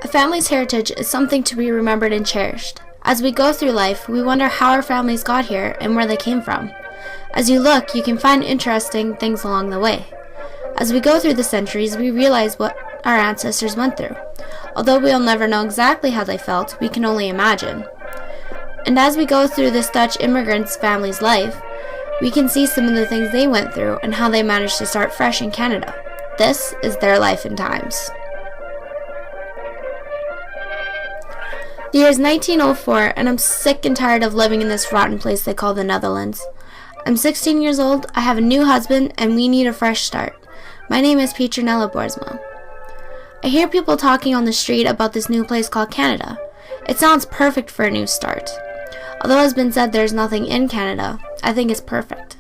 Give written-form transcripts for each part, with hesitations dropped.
A family's heritage is something to be remembered and cherished. As we go through life, we wonder how our families got here and where they came from. As you look, you can find interesting things along the way. As we go through the centuries, we realize what our ancestors went through. Although we'll never know exactly how they felt, we can only imagine. And as we go through this Dutch immigrant's family's life, we can see some of the things they went through and how they managed to start fresh in Canada. This is their life and times. The year is 1904, and I'm sick and tired of living in this rotten place they call the Netherlands. I'm 16 years old, I have a new husband, and we need a fresh start. My name is Petronella Boersma. I hear people talking on the street about this new place called Canada. It sounds perfect for a new start. Although it has been said there's nothing in Canada, I think it's perfect.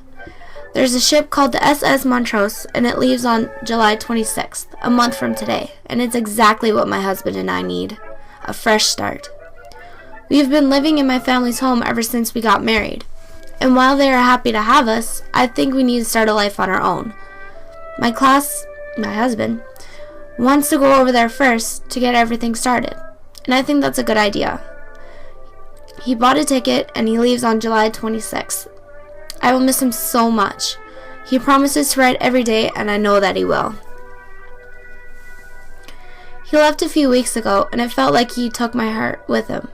There's a ship called the SS Montrose, and it leaves on July 26th, a month from today, and it's exactly what my husband and I need. A fresh start. We've been living in my family's home ever since we got married, and while they are happy to have us, I think we need to start a life on our own. My husband, wants to go over there first to get everything started, and I think that's a good idea. He bought a ticket and he leaves on July 26th. I will miss him so much. He promises to write every day, and I know that he will. He left a few weeks ago, and it felt like he took my heart with him.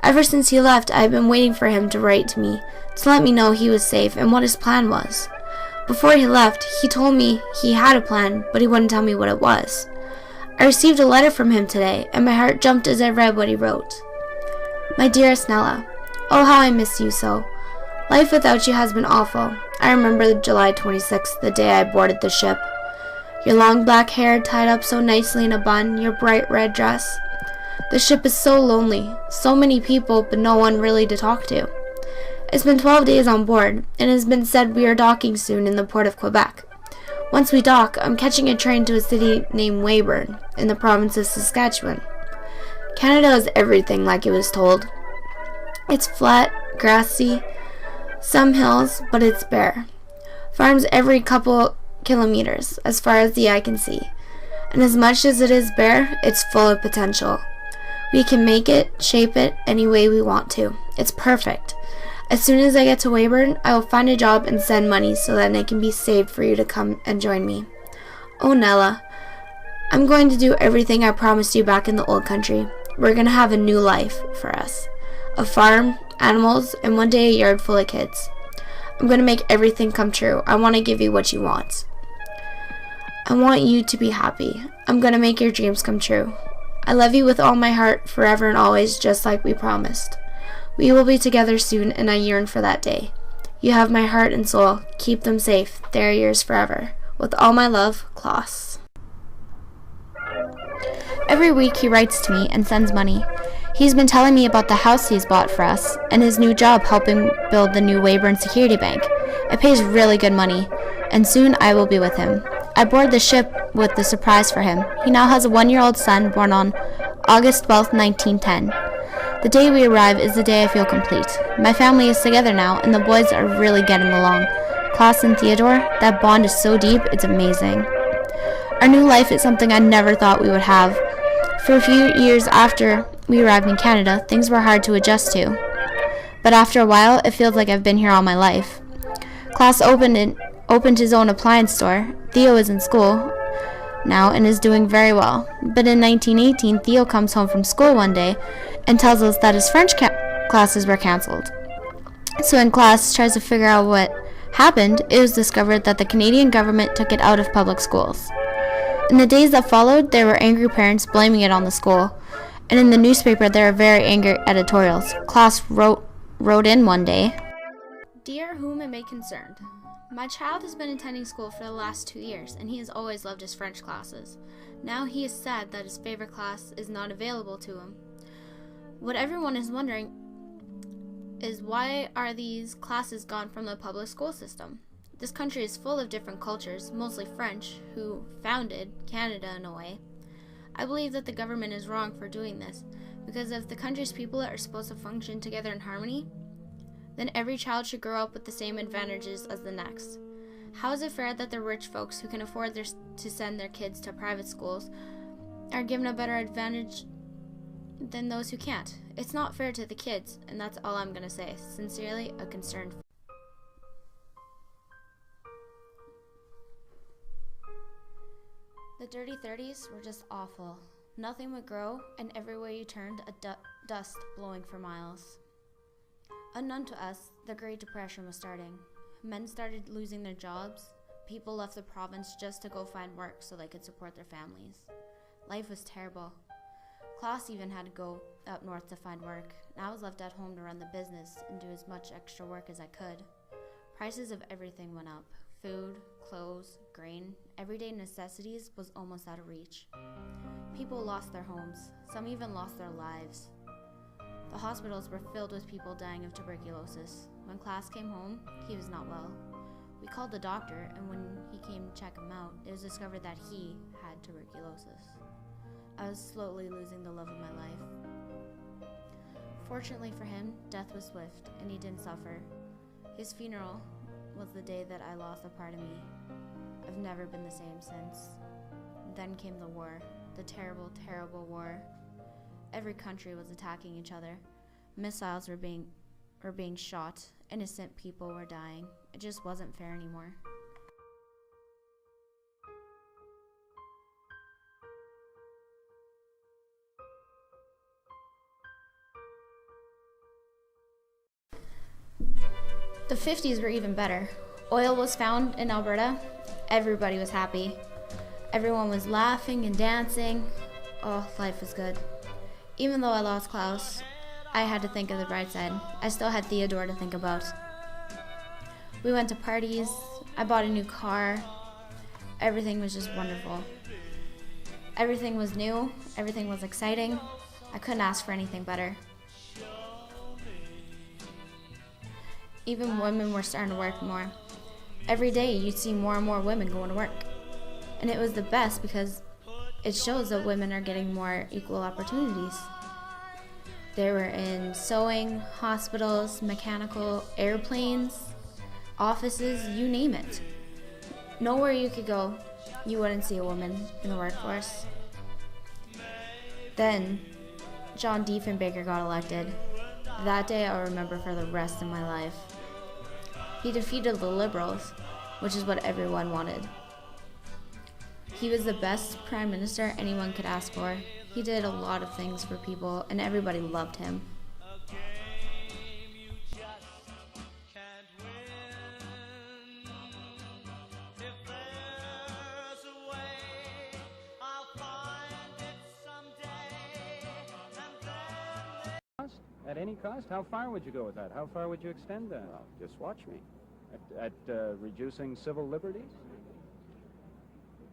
Ever since he left, I have been waiting for him to write to me, to let me know he was safe and what his plan was. Before he left, he told me he had a plan, but he wouldn't tell me what it was. I received a letter from him today, and my heart jumped as I read what he wrote. My dearest Nella, oh how I miss you so. Life without you has been awful. I remember July 26th, the day I boarded the ship. Your long black hair tied up so nicely in a bun, your bright red dress. The ship is so lonely, so many people, but no one really to talk to. It's been 12 days on board, and it has been said we are docking soon in the port of Quebec. Once we dock, I'm catching a train to a city named Weyburn, in the province of Saskatchewan. Canada is everything like it was told. It's flat, grassy, some hills, but it's bare. Farms every couple kilometers, as far as the eye can see. And as much as it is bare, it's full of potential. We can make it, shape it, any way we want to. It's perfect. As soon as I get to Weyburn, I will find a job and send money so that it can be saved for you to come and join me. Oh, Nella, I'm going to do everything I promised you back in the old country. We're going to have a new life for us. A farm, animals, and one day a yard full of kids. I'm going to make everything come true. I want to give you what you want. I want you to be happy. I'm going to make your dreams come true. I love you with all my heart, forever and always, just like we promised. We will be together soon, and I yearn for that day. You have my heart and soul. Keep them safe. They are yours forever. With all my love, Klaus. Every week he writes to me and sends money. He's been telling me about the house he's bought for us, and his new job helping build the new Weyburn Security Bank. It pays really good money, and soon I will be with him. I board the ship with the surprise for him. He now has a 1-year-old son born on August 12, 1910. The day we arrive is the day I feel complete. My family is together now, and the boys are really getting along. Klaus and Theodore, that bond is so deep, it's amazing. Our new life is something I never thought we would have. For a few years after we arrived in Canada, things were hard to adjust to. But after a while, it feels like I've been here all my life. Klaus opened his own appliance store. Theo is in school now and is doing very well. But in 1918, Theo comes home from school one day and tells us that his French classes were cancelled. So when Klaus tries to figure out what happened, it was discovered that the Canadian government took it out of public schools. In the days that followed, there were angry parents blaming it on the school, and in the newspaper there were very angry editorials. Klaus wrote in one day, "Dear whom it may concern, my child has been attending school for the last 2 years, and he has always loved his French classes. Now he is sad that his favorite class is not available to him. What everyone is wondering is why are these classes gone from the public school system? This country is full of different cultures, mostly French, who founded Canada in a way. I believe that the government is wrong for doing this, because if the country's people are supposed to function together in harmony, then every child should grow up with the same advantages as the next. How is it fair that the rich folks who can afford to send their kids to private schools are given a better advantage than those who can't. It's not fair to the kids, and that's all I'm gonna say. Sincerely, a concerned. The dirty 30s were just awful. Nothing would grow, and everywhere you turned, dust blowing for miles. Unknown to us, the Great Depression was starting. Men started losing their jobs. People left the province just to go find work so they could support their families. Life was terrible. Klaus even had to go up north to find work, and I was left at home to run the business and do as much extra work as I could. Prices of everything went up. Food, clothes, grain, everyday necessities was almost out of reach. People lost their homes. Some even lost their lives. The hospitals were filled with people dying of tuberculosis. When Klaus came home, he was not well. We called the doctor, and when he came to check him out, it was discovered that he had tuberculosis. I was slowly losing the love of my life. Fortunately for him, death was swift, and he didn't suffer. His funeral was the day that I lost a part of me. I've never been the same since. Then came the war, the terrible, terrible war. Every country was attacking each other. Missiles were being shot. Innocent people were dying. It just wasn't fair anymore. The 50s were even better. Oil was found in Alberta. Everybody was happy. Everyone was laughing and dancing. Oh, life was good. Even though I lost Klaus, I had to think of the bright side. I still had Theodore to think about. We went to parties. I bought a new car. Everything was just wonderful. Everything was new. Everything was exciting. I couldn't ask for anything better. Even women were starting to work more. Every day you'd see more and more women going to work. And it was the best because it shows that women are getting more equal opportunities. They were in sewing, hospitals, mechanical, airplanes, offices, you name it. Nowhere you could go, you wouldn't see a woman in the workforce. Then, John Diefenbaker got elected. That day I'll remember for the rest of my life. He defeated the Liberals, which is what everyone wanted. He was the best prime minister anyone could ask for. He did a lot of things for people, and everybody loved him. At any cost? How far would you go with that? How far would you extend that? Well, just watch me. At reducing civil liberties?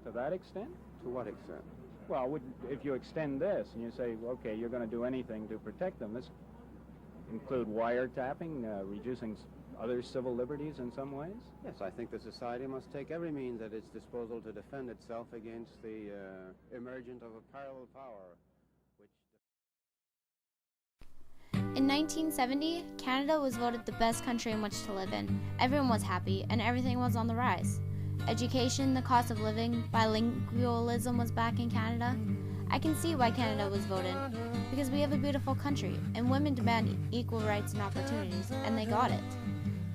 To that extent? To what extent? Well, if you extend this and you say, well, okay, you're going to do anything to protect them, this include wiretapping, reducing other civil liberties in some ways? Yes, I think the society must take every means at its disposal to defend itself against the emergence of a parallel power. In 1970, Canada was voted the best country in which to live in. Everyone was happy, and everything was on the rise. Education, the cost of living, bilingualism was back in Canada. I can see why Canada was voted, because we have a beautiful country, and women demand equal rights and opportunities, and they got it.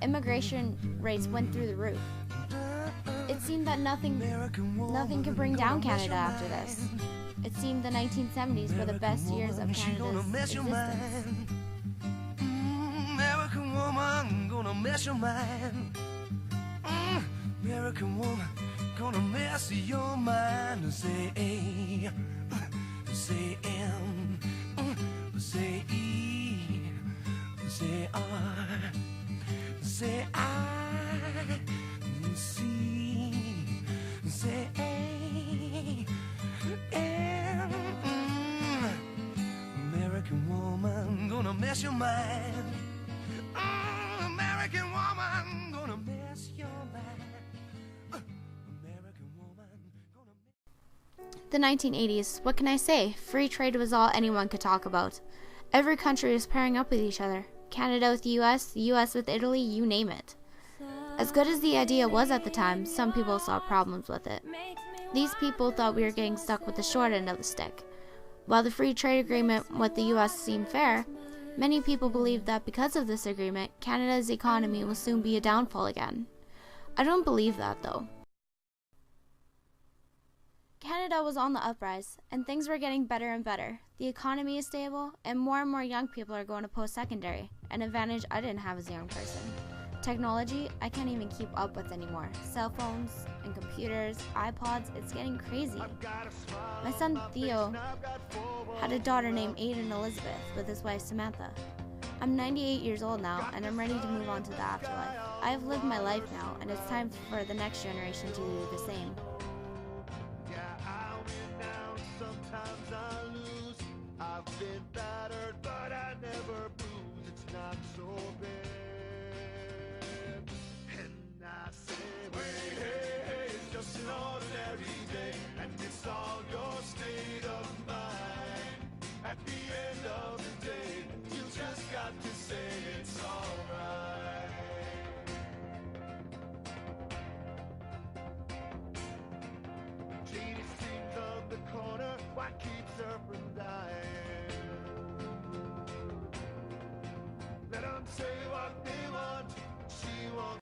Immigration rates went through the roof. It seemed that nothing could bring down Canada after this. It seemed the 1970s were the best years of Canada's existence. American woman, gonna mess your mind. American woman, gonna mess your mind. Say A, say M, say E, say R, say I, C, say A, M. American woman, gonna mess your mind. American woman, gonna mess your mind. American woman, gonna The 1980s, what can I say? Free trade was all anyone could talk about. Every country was pairing up with each other. Canada with the US with Italy, you name it. As good as the idea was at the time, some people saw problems with it. These people thought we were getting stuck with the short end of the stick. While the free trade agreement with the US seemed fair, many people believe that because of this agreement, Canada's economy will soon be a downfall again. I don't believe that, though. Canada was on the uprise, and things were getting better and better. The economy is stable, and more young people are going to post-secondary, an advantage I didn't have as a young person. Technology, I can't even keep up with anymore. Cell phones and computers, iPods, it's getting crazy. My son Theo had a daughter named Aiden Elizabeth with his wife Samantha. I'm 98 years old now, and I'm ready to move on to the afterlife. I have lived my life now, and it's time for the next generation to do the same. Sometimes I lose. I've been battered, but I never bruise. It's not so bad. And I say, wait, hey, it's just an ordinary day, and it's all your state of mind. At the end of the day, you just got to say it's alright. Jaded streams of the corner, what keeps her from dying? Let them say what they